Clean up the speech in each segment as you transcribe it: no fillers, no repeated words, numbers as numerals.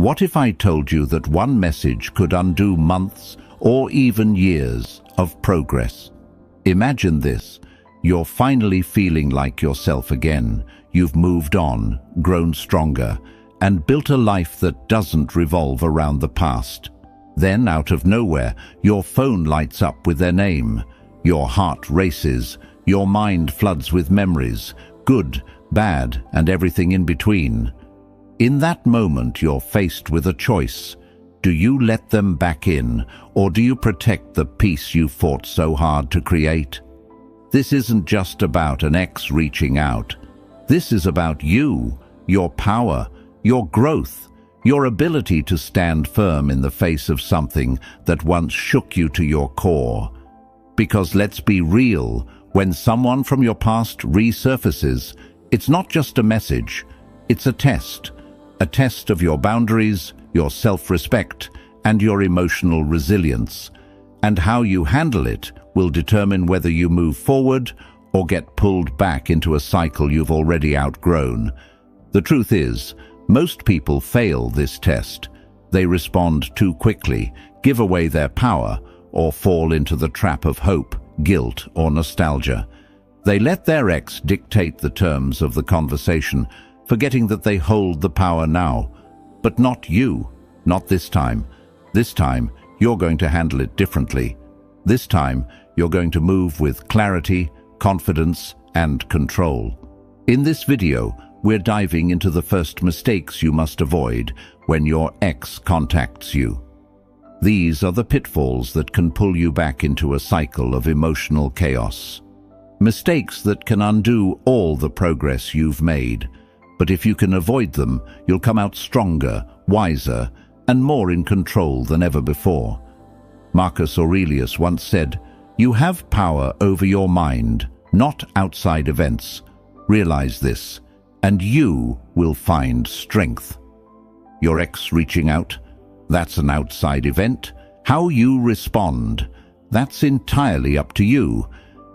What if I told you that one message could undo months or even years of progress? Imagine this. You're finally feeling like yourself again. You've moved on, grown stronger, and built a life that doesn't revolve around the past. Then, out of nowhere, your phone lights up with their name. Your heart races. Your mind floods with memories, good, bad, and everything in between. In that moment, you're faced with a choice. Do you let them back in, or do you protect the peace you fought so hard to create? This isn't just about an ex reaching out. This is about you, your power, your growth, your ability to stand firm in the face of something that once shook you to your core. Because let's be real, when someone from your past resurfaces, it's not just a message, it's a test of your boundaries, your self-respect, and your emotional resilience. And how you handle it will determine whether you move forward or get pulled back into a cycle you've already outgrown. The truth is, most people fail this test. They respond too quickly, give away their power, or fall into the trap of hope, guilt, or nostalgia. They let their ex dictate the terms of the conversation, forgetting that they hold the power now. But not you, not this time. This time, you're going to handle it differently. This time, you're going to move with clarity, confidence, and control. In this video, we're diving into the first mistakes you must avoid when your ex contacts you. These are the pitfalls that can pull you back into a cycle of emotional chaos. Mistakes that can undo all the progress you've made. But if you can avoid them, you'll come out stronger, wiser, and more in control than ever before. Marcus Aurelius once said, "You have power over your mind, not outside events. Realize this, and you will find strength." Your ex reaching out? That's an outside event. How you respond? That's entirely up to you.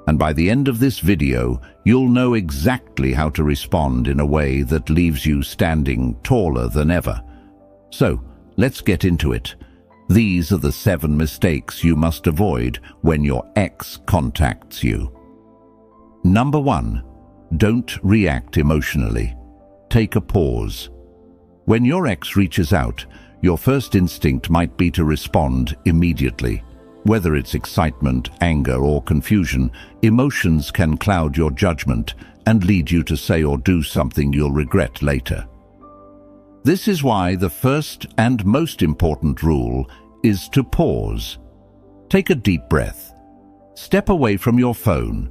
And by the end of this video, you'll know exactly how to respond in a way that leaves you standing taller than ever. So, let's get into it. These are the 7 mistakes you must avoid when your ex contacts you. Number 1. Don't react emotionally. Take a pause. When your ex reaches out, your first instinct might be to respond immediately. Whether it's excitement, anger, or confusion, emotions can cloud your judgment and lead you to say or do something you'll regret later. This is why the first and most important rule is to pause. Take a deep breath. Step away from your phone.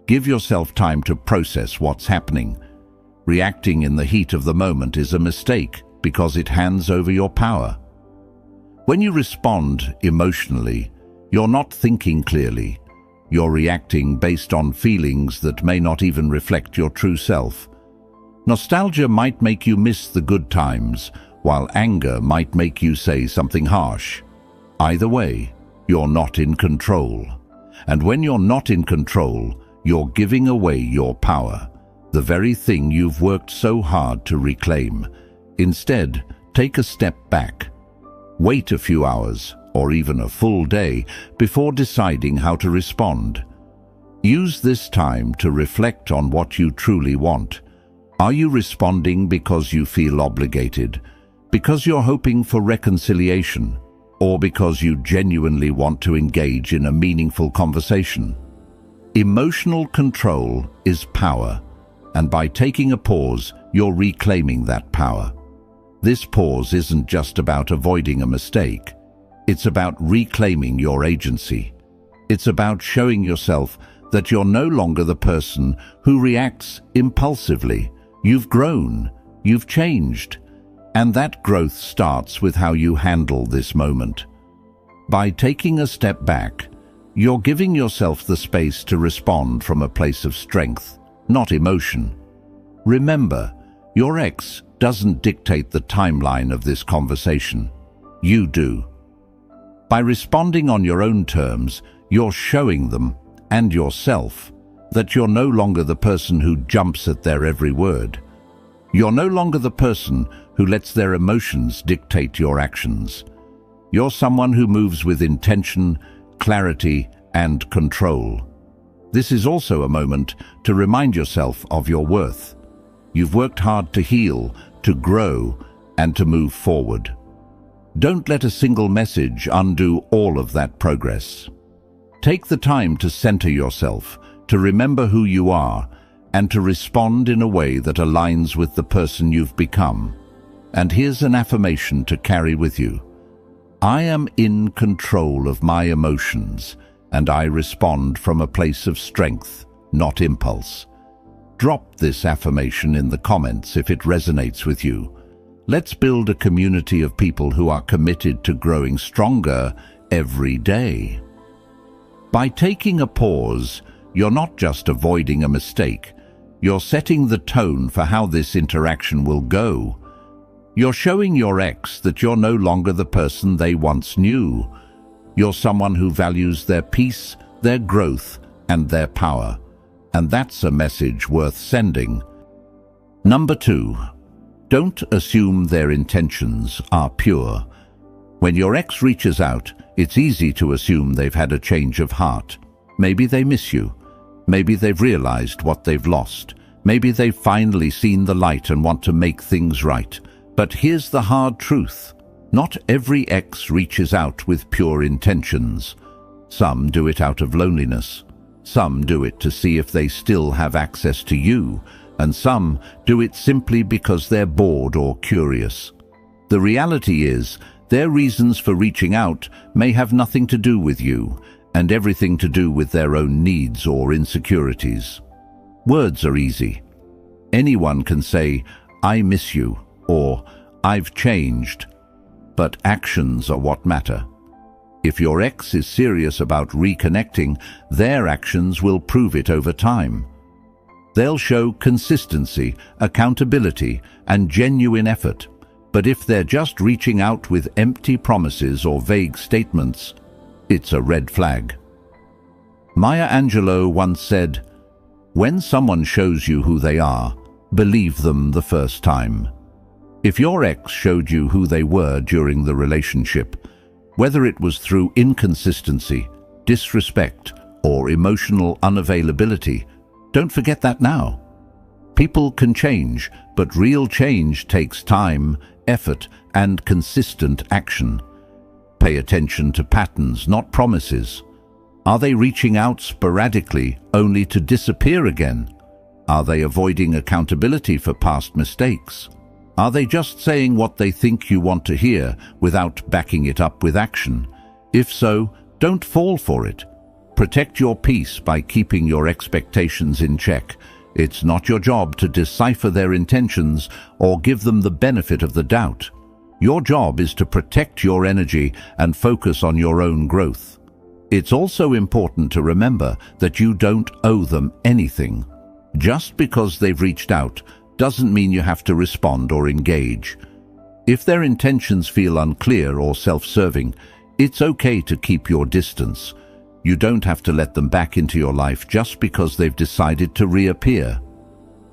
Give yourself time to process what's happening. Reacting in the heat of the moment is a mistake because it hands over your power. When you respond emotionally, you're not thinking clearly. You're reacting based on feelings that may not even reflect your true self. Nostalgia might make you miss the good times, while anger might make you say something harsh. Either way, you're not in control. And when you're not in control, you're giving away your power, the very thing you've worked so hard to reclaim. Instead, take a step back. Wait a few hours, or even a full day, before deciding how to respond. Use this time to reflect on what you truly want. Are you responding because you feel obligated, because you're hoping for reconciliation, or because you genuinely want to engage in a meaningful conversation? Emotional control is power, and by taking a pause, you're reclaiming that power. This pause isn't just about avoiding a mistake. It's about reclaiming your agency. It's about showing yourself that you're no longer the person who reacts impulsively. You've grown, you've changed, and that growth starts with how you handle this moment. By taking a step back, you're giving yourself the space to respond from a place of strength, not emotion. Remember, your ex doesn't dictate the timeline of this conversation. You do. By responding on your own terms, you're showing them, and yourself, that you're no longer the person who jumps at their every word. You're no longer the person who lets their emotions dictate your actions. You're someone who moves with intention, clarity, and control. This is also a moment to remind yourself of your worth. You've worked hard to heal, to grow, and to move forward. Don't let a single message undo all of that progress. Take the time to center yourself, to remember who you are, and to respond in a way that aligns with the person you've become. And here's an affirmation to carry with you. I am in control of my emotions, and I respond from a place of strength, not impulse. Drop this affirmation in the comments if it resonates with you. Let's build a community of people who are committed to growing stronger every day. By taking a pause, you're not just avoiding a mistake. You're setting the tone for how this interaction will go. You're showing your ex that you're no longer the person they once knew. You're someone who values their peace, their growth, and their power. And that's a message worth sending. Number 2. Don't assume their intentions are pure. When your ex reaches out, it's easy to assume they've had a change of heart. Maybe they miss you. Maybe they've realized what they've lost. Maybe they've finally seen the light and want to make things right. But here's the hard truth. Not every ex reaches out with pure intentions. Some do it out of loneliness. Some do it to see if they still have access to you. And some do it simply because they're bored or curious. The reality is, their reasons for reaching out may have nothing to do with you, and everything to do with their own needs or insecurities. Words are easy. Anyone can say, I miss you, or I've changed. But actions are what matter. If your ex is serious about reconnecting, their actions will prove it over time. They'll show consistency, accountability, and genuine effort. But if they're just reaching out with empty promises or vague statements, it's a red flag. Maya Angelou once said, "When someone shows you who they are, believe them the first time." If your ex showed you who they were during the relationship, whether it was through inconsistency, disrespect, or emotional unavailability, don't forget that now. People can change, but real change takes time, effort, and consistent action. Pay attention to patterns, not promises. Are they reaching out sporadically only to disappear again? Are they avoiding accountability for past mistakes? Are they just saying what they think you want to hear without backing it up with action? If so, don't fall for it. Protect your peace by keeping your expectations in check. It's not your job to decipher their intentions or give them the benefit of the doubt. Your job is to protect your energy and focus on your own growth. It's also important to remember that you don't owe them anything. Just because they've reached out doesn't mean you have to respond or engage. If their intentions feel unclear or self-serving, it's okay to keep your distance. You don't have to let them back into your life just because they've decided to reappear.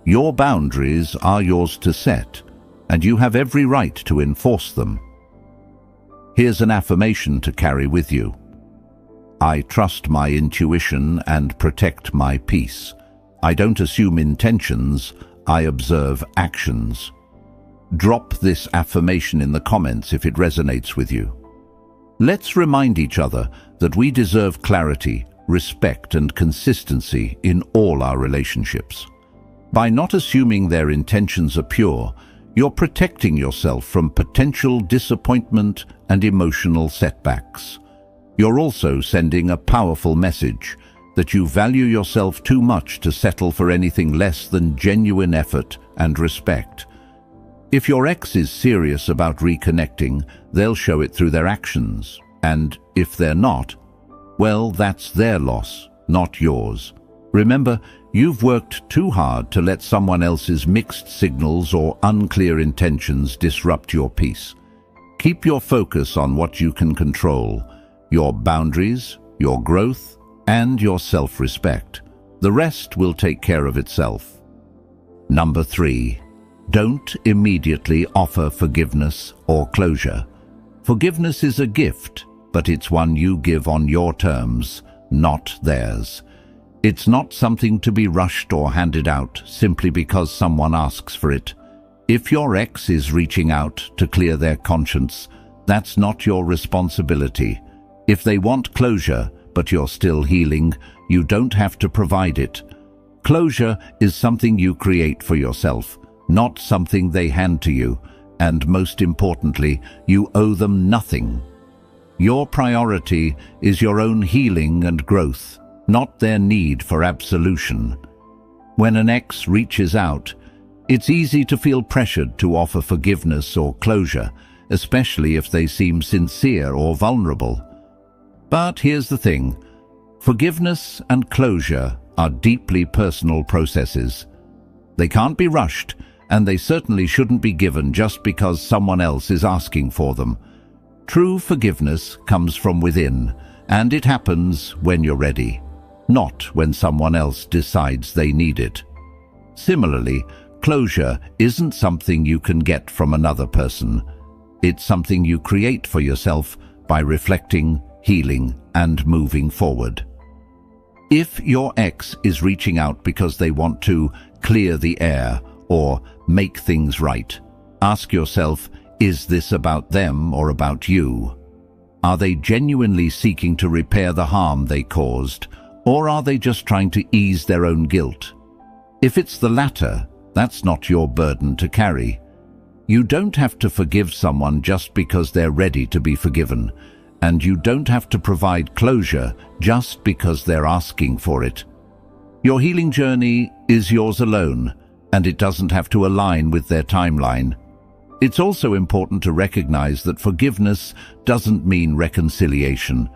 Your boundaries are yours to set, and you have every right to enforce them. Here's an affirmation to carry with you. I trust my intuition and protect my peace. I don't assume intentions, I observe actions. Drop this affirmation in the comments if it resonates with you. Let's remind each other that we deserve clarity, respect, and consistency in all our relationships. By not assuming their intentions are pure, you're protecting yourself from potential disappointment and emotional setbacks. You're also sending a powerful message that you value yourself too much to settle for anything less than genuine effort and respect. If your ex is serious about reconnecting, they'll show it through their actions. And if they're not, well, that's their loss, not yours. Remember, you've worked too hard to let someone else's mixed signals or unclear intentions disrupt your peace. Keep your focus on what you can control, your boundaries, your growth, and your self-respect. The rest will take care of itself. Number 3. Don't immediately offer forgiveness or closure. Forgiveness is a gift, but it's one you give on your terms, not theirs. It's not something to be rushed or handed out simply because someone asks for it. If your ex is reaching out to clear their conscience, that's not your responsibility. If they want closure, but you're still healing, you don't have to provide it. Closure is something you create for yourself, not something they hand to you, and most importantly, you owe them nothing. Your priority is your own healing and growth, not their need for absolution. When an ex reaches out, it's easy to feel pressured to offer forgiveness or closure, especially if they seem sincere or vulnerable. But here's the thing: forgiveness and closure are deeply personal processes. They can't be rushed, and they certainly shouldn't be given just because someone else is asking for them. True forgiveness comes from within, and it happens when you're ready, not when someone else decides they need it. Similarly, closure isn't something you can get from another person. It's something you create for yourself by reflecting, healing, and moving forward. If your ex is reaching out because they want to clear the air or make things right, ask yourself, is this about them or about you? Are they genuinely seeking to repair the harm they caused, or are they just trying to ease their own guilt? If it's the latter, that's not your burden to carry. You don't have to forgive someone just because they're ready to be forgiven, and you don't have to provide closure just because they're asking for it. Your healing journey is yours alone, and it doesn't have to align with their timeline. It's also important to recognize that forgiveness doesn't mean reconciliation.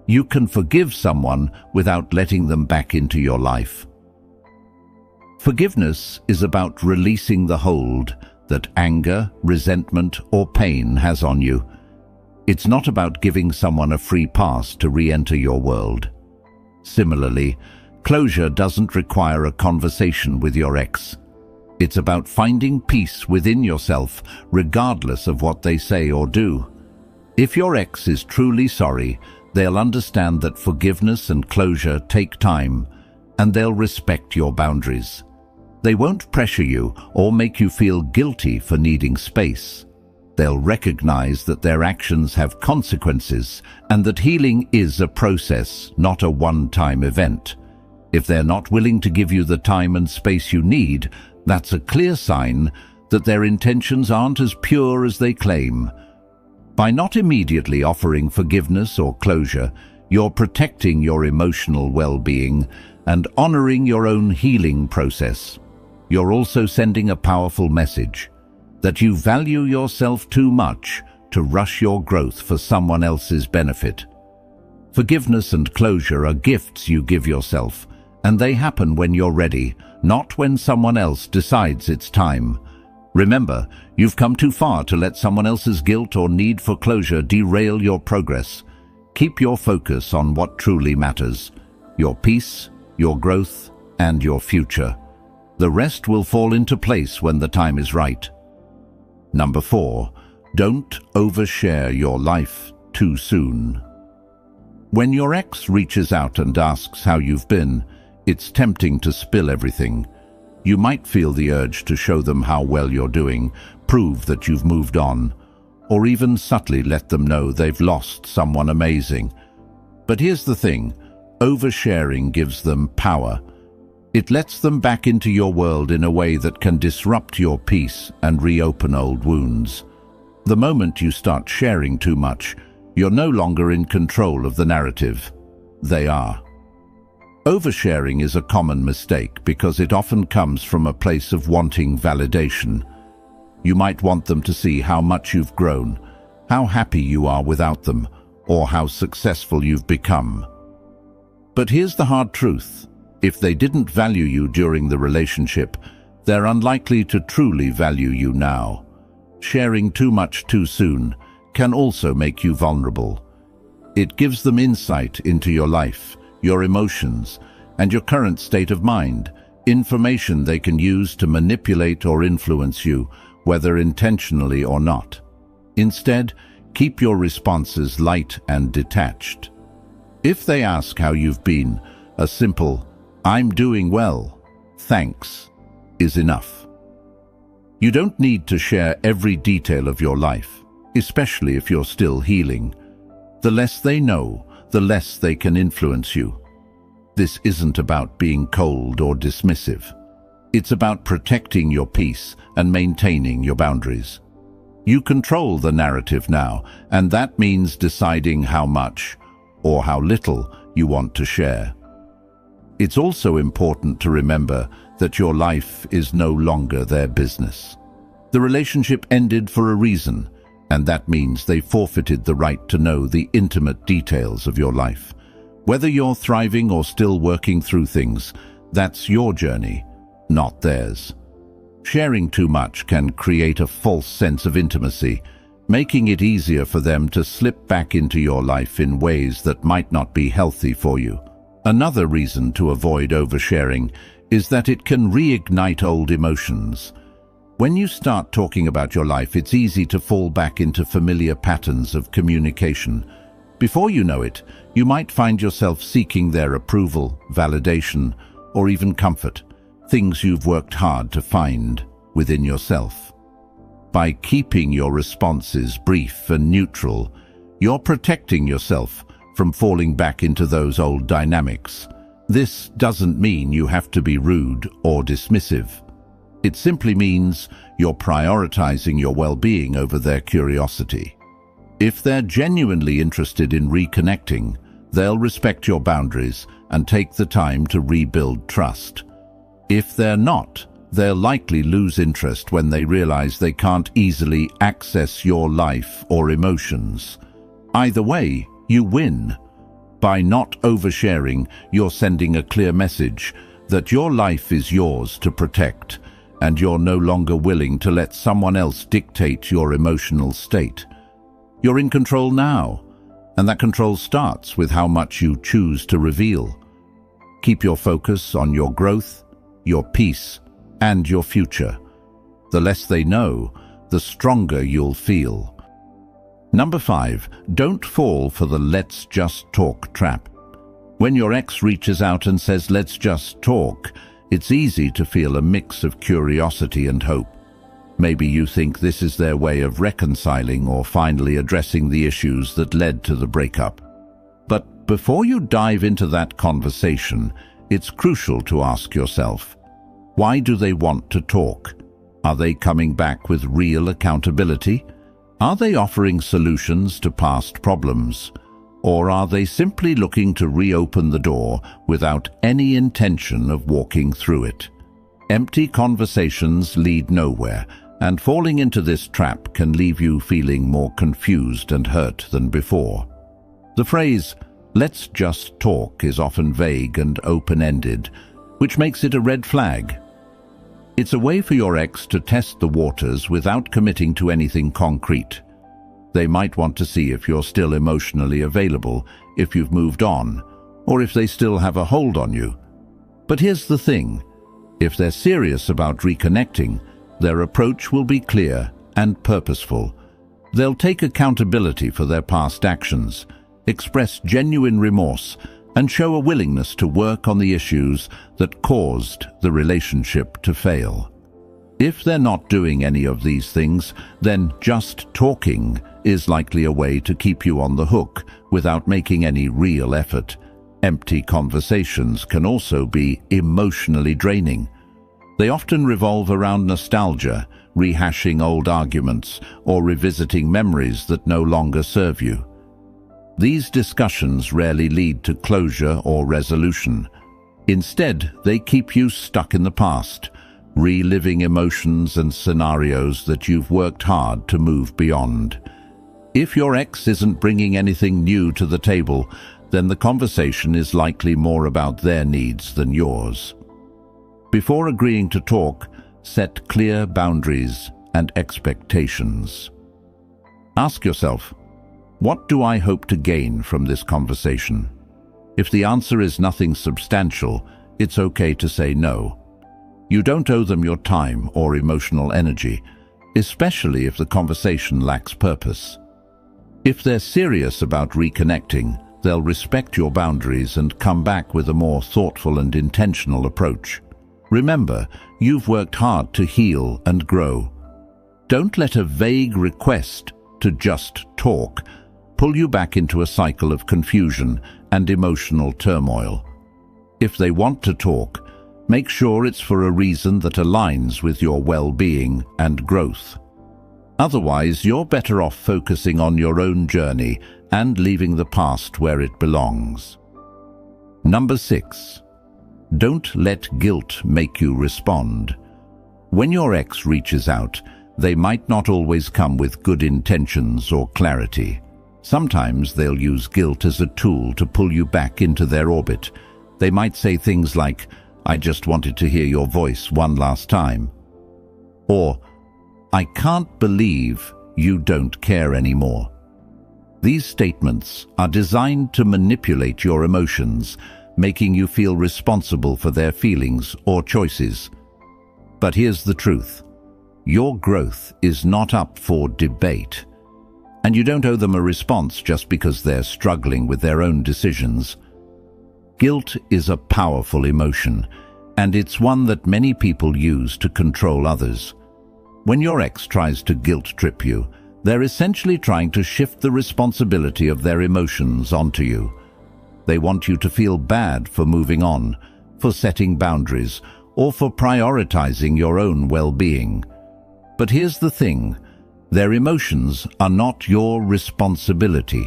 You can forgive someone without letting them back into your life. Forgiveness is about releasing the hold that anger, resentment, or pain has on you. It's not about giving someone a free pass to re-enter your world. Similarly, closure doesn't require a conversation with your ex. It's about finding peace within yourself, regardless of what they say or do. If your ex is truly sorry, they'll understand that forgiveness and closure take time, and they'll respect your boundaries. They won't pressure you or make you feel guilty for needing space. They'll recognize that their actions have consequences and that healing is a process, not a one-time event. If they're not willing to give you the time and space you need, that's a clear sign that their intentions aren't as pure as they claim. By not immediately offering forgiveness or closure, you're protecting your emotional well-being and honoring your own healing process. You're also sending a powerful message that you value yourself too much to rush your growth for someone else's benefit. Forgiveness and closure are gifts you give yourself, and they happen when you're ready, not when someone else decides it's time. Remember, you've come too far to let someone else's guilt or need for closure derail your progress. Keep your focus on what truly matters: your peace, your growth, and your future. The rest will fall into place when the time is right. Number 4, don't overshare your life too soon. When your ex reaches out and asks how you've been, it's tempting to spill everything. You might feel the urge to show them how well you're doing, prove that you've moved on, or even subtly let them know they've lost someone amazing. But here's the thing: oversharing gives them power. It lets them back into your world in a way that can disrupt your peace and reopen old wounds. The moment you start sharing too much, you're no longer in control of the narrative. They are. Oversharing is a common mistake because it often comes from a place of wanting validation. You might want them to see how much you've grown, how happy you are without them, or how successful you've become. But here's the hard truth: if they didn't value you during the relationship, they're unlikely to truly value you now. Sharing too much too soon can also make you vulnerable. It gives them insight into your life, your emotions, and your current state of mind. information they can use to manipulate or influence you, whether intentionally or not. Instead, keep your responses light and detached. If they ask how you've been, a simple, "I'm doing well, thanks," is enough. You don't need to share every detail of your life, especially if you're still healing. The less they know, the less they can influence you. This isn't about being cold or dismissive. It's about protecting your peace and maintaining your boundaries. You control the narrative now, and that means deciding how much or how little you want to share. It's also important to remember that your life is no longer their business. The relationship ended for a reason, and that means they forfeited the right to know the intimate details of your life. Whether you're thriving or still working through things, that's your journey, not theirs. Sharing too much can create a false sense of intimacy, making it easier for them to slip back into your life in ways that might not be healthy for you. Another reason to avoid oversharing is that it can reignite old emotions. When you start talking about your life, it's easy to fall back into familiar patterns of communication. Before you know it, you might find yourself seeking their approval, validation, or even comfort, things you've worked hard to find within yourself. By keeping your responses brief and neutral, you're protecting yourself from falling back into those old dynamics. This doesn't mean you have to be rude or dismissive. It simply means you're prioritizing your well-being over their curiosity. If they're genuinely interested in reconnecting, they'll respect your boundaries and take the time to rebuild trust. If they're not, they'll likely lose interest when they realize they can't easily access your life or emotions. Either way, you win. By not oversharing, you're sending a clear message that your life is yours to protect, and you're no longer willing to let someone else dictate your emotional state. You're in control now, and that control starts with how much you choose to reveal. Keep your focus on your growth, your peace, and your future. The less they know, the stronger you'll feel. Number 5, don't fall for the "let's just talk" trap. When your ex reaches out and says, "let's just talk," it's easy to feel a mix of curiosity and hope. Maybe you think this is their way of reconciling or finally addressing the issues that led to the breakup. But before you dive into that conversation, it's crucial to ask yourself, why do they want to talk? Are they coming back with real accountability? Are they offering solutions to past problems? Or are they simply looking to reopen the door without any intention of walking through it? Empty conversations lead nowhere, and falling into this trap can leave you feeling more confused and hurt than before. The phrase, "let's just talk," is often vague and open-ended, which makes it a red flag. It's a way for your ex to test the waters without committing to anything concrete. They might want to see if you're still emotionally available, if you've moved on, or if they still have a hold on you. But here's the thing. If they're serious about reconnecting, their approach will be clear and purposeful. They'll take accountability for their past actions, express genuine remorse, and show a willingness to work on the issues that caused the relationship to fail. If they're not doing any of these things, then just talking is likely a way to keep you on the hook without making any real effort. Empty conversations can also be emotionally draining. They often revolve around nostalgia, rehashing old arguments, or revisiting memories that no longer serve you. These discussions rarely lead to closure or resolution. Instead, they keep you stuck in the past, reliving emotions and scenarios that you've worked hard to move beyond. If your ex isn't bringing anything new to the table, then the conversation is likely more about their needs than yours. Before agreeing to talk, set clear boundaries and expectations. Ask yourself, what do I hope to gain from this conversation? If the answer is nothing substantial, it's okay to say no. You don't owe them your time or emotional energy, especially if the conversation lacks purpose. If they're serious about reconnecting, they'll respect your boundaries and come back with a more thoughtful and intentional approach. Remember, you've worked hard to heal and grow. Don't let a vague request to just talk pull you back into a cycle of confusion and emotional turmoil. If they want to talk, make sure it's for a reason that aligns with your well-being and growth. Otherwise, you're better off focusing on your own journey and leaving the past where it belongs. Number 6. Don't let guilt make you respond. When your ex reaches out, they might not always come with good intentions or clarity. Sometimes they'll use guilt as a tool to pull you back into their orbit. They might say things like, "I just wanted to hear your voice one last time." Or, "I can't believe you don't care anymore." These statements are designed to manipulate your emotions, making you feel responsible for their feelings or choices. But here's the truth. Your growth is not up for debate, and you don't owe them a response just because they're struggling with their own decisions. Guilt is a powerful emotion, and it's one that many people use to control others. When your ex tries to guilt-trip you, they're essentially trying to shift the responsibility of their emotions onto you. They want you to feel bad for moving on, for setting boundaries, or for prioritizing your own well-being. But here's the thing, their emotions are not your responsibility.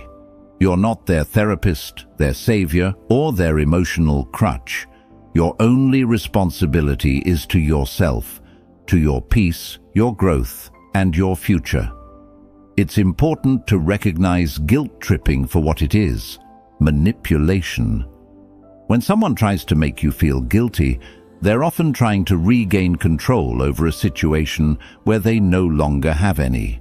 You're not their therapist, their savior, or their emotional crutch. Your only responsibility is to yourself, to your peace, your growth, and your future. It's important to recognize guilt-tripping for what it is, manipulation. When someone tries to make you feel guilty, they're often trying to regain control over a situation where they no longer have any.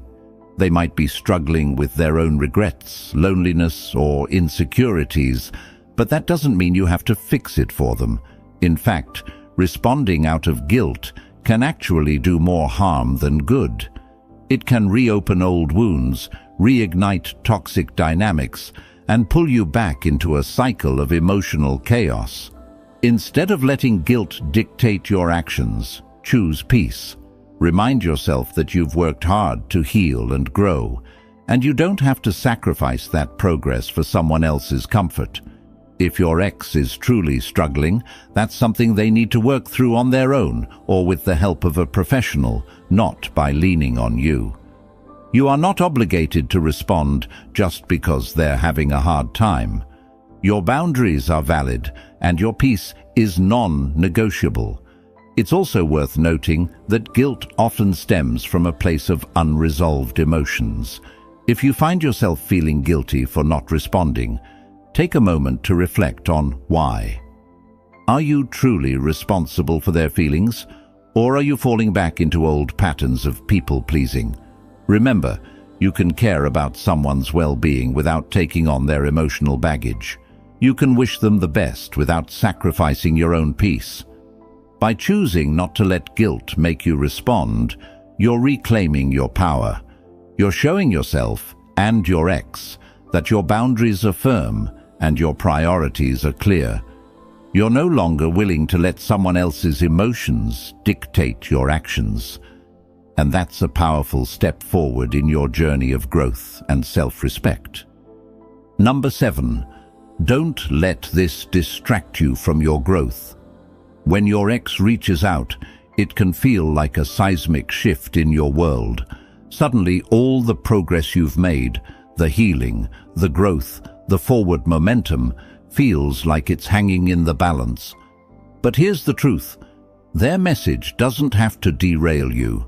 They might be struggling with their own regrets, loneliness, or insecurities, but that doesn't mean you have to fix it for them. In fact, responding out of guilt can actually do more harm than good. It can reopen old wounds, reignite toxic dynamics, and pull you back into a cycle of emotional chaos. Instead of letting guilt dictate your actions, choose peace. Remind yourself that you've worked hard to heal and grow, and you don't have to sacrifice that progress for someone else's comfort. If your ex is truly struggling, that's something they need to work through on their own or with the help of a professional, not by leaning on you. You are not obligated to respond just because they're having a hard time. Your boundaries are valid, and your peace is non-negotiable. It's also worth noting that guilt often stems from a place of unresolved emotions. If you find yourself feeling guilty for not responding, take a moment to reflect on why. Are you truly responsible for their feelings, or are you falling back into old patterns of people-pleasing? Remember, you can care about someone's well-being without taking on their emotional baggage. You can wish them the best without sacrificing your own peace. By choosing not to let guilt make you respond, you're reclaiming your power. You're showing yourself and your ex that your boundaries are firm and your priorities are clear. You're no longer willing to let someone else's emotions dictate your actions. And that's a powerful step forward in your journey of growth and self-respect. Number 7. Don't let this distract you from your growth. When your ex reaches out, it can feel like a seismic shift in your world. Suddenly, all the progress you've made, the healing, the growth, the forward momentum, feels like it's hanging in the balance. But here's the truth. Their message doesn't have to derail you.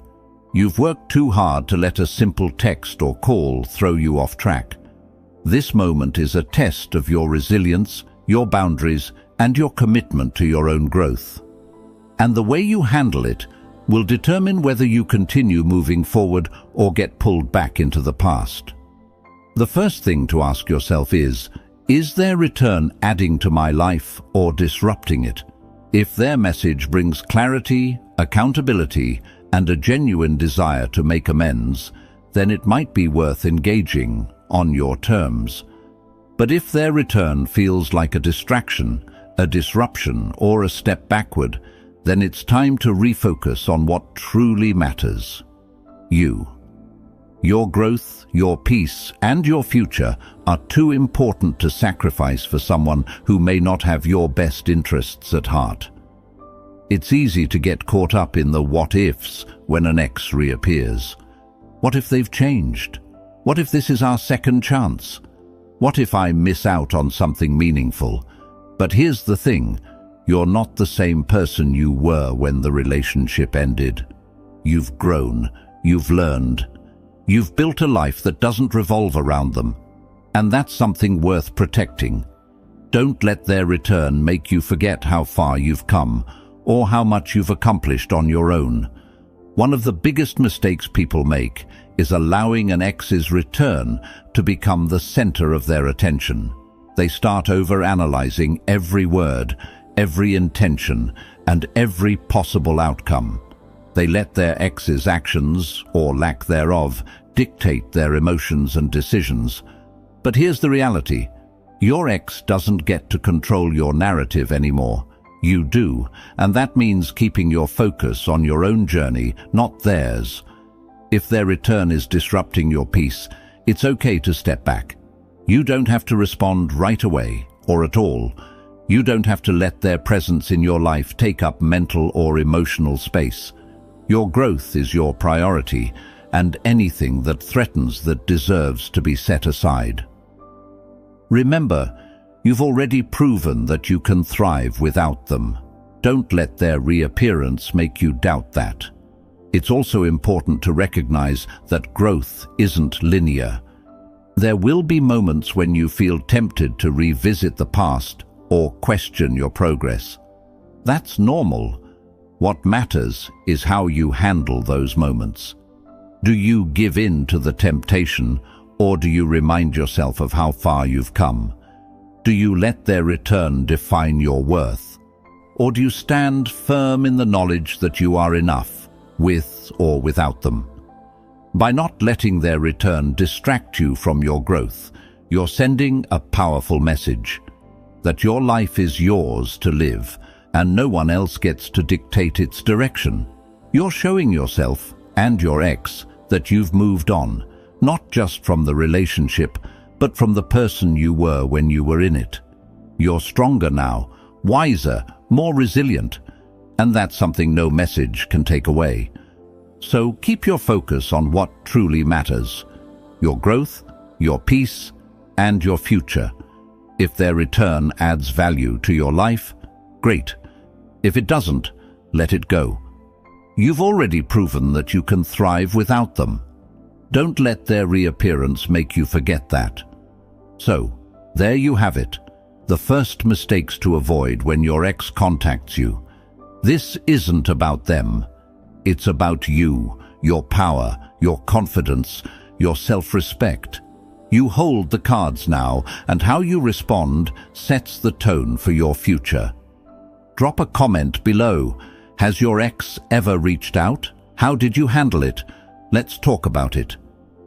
You've worked too hard to let a simple text or call throw you off track. This moment is a test of your resilience, your boundaries, and your commitment to your own growth. And the way you handle it will determine whether you continue moving forward or get pulled back into the past. The first thing to ask yourself is their return adding to my life or disrupting it? If their message brings clarity, accountability, and a genuine desire to make amends, then it might be worth engaging on your terms. But if their return feels like a distraction, a disruption, or a step backward, then it's time to refocus on what truly matters. You. Your growth, your peace, and your future are too important to sacrifice for someone who may not have your best interests at heart. It's easy to get caught up in the what-ifs when an ex reappears. What if they've changed? What if this is our second chance? What if I miss out on something meaningful? But here's the thing, you're not the same person you were when the relationship ended. You've grown, you've learned, you've built a life that doesn't revolve around them, and that's something worth protecting. Don't let their return make you forget how far you've come, or how much you've accomplished on your own. One of the biggest mistakes people make is allowing an ex's return to become the center of their attention. They start over-analyzing every word, every intention, and every possible outcome. They let their ex's actions, or lack thereof, dictate their emotions and decisions. But here's the reality. Your ex doesn't get to control your narrative anymore. You do, and that means keeping your focus on your own journey, not theirs. If their return is disrupting your peace, it's okay to step back. You don't have to respond right away, or at all. You don't have to let their presence in your life take up mental or emotional space. Your growth is your priority, and anything that threatens that deserves to be set aside. Remember, you've already proven that you can thrive without them. Don't let their reappearance make you doubt that. It's also important to recognize that growth isn't linear. There will be moments when you feel tempted to revisit the past or question your progress. That's normal. What matters is how you handle those moments. Do you give in to the temptation, or do you remind yourself of how far you've come? Do you let their return define your worth? Or do you stand firm in the knowledge that you are enough, with or without them? By not letting their return distract you from your growth, you're sending a powerful message that your life is yours to live, and no one else gets to dictate its direction. You're showing yourself and your ex that you've moved on, not just from the relationship, but from the person you were when you were in it. You're stronger now, wiser, more resilient, and that's something no message can take away. So keep your focus on what truly matters: your growth, your peace, and your future. If their return adds value to your life, great. If it doesn't, let it go. You've already proven that you can thrive without them. Don't let their reappearance make you forget that. So, there you have it. The first mistakes to avoid when your ex contacts you. This isn't about them. It's about you, your power, your confidence, your self-respect. You hold the cards now, and how you respond sets the tone for your future. Drop a comment below. Has your ex ever reached out? How did you handle it? Let's talk about it.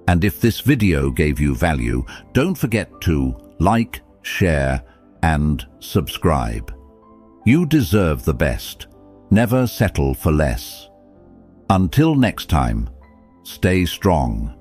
And if this video gave you value, don't forget to like, share, and subscribe. You deserve the best. Never settle for less. Until next time, stay strong.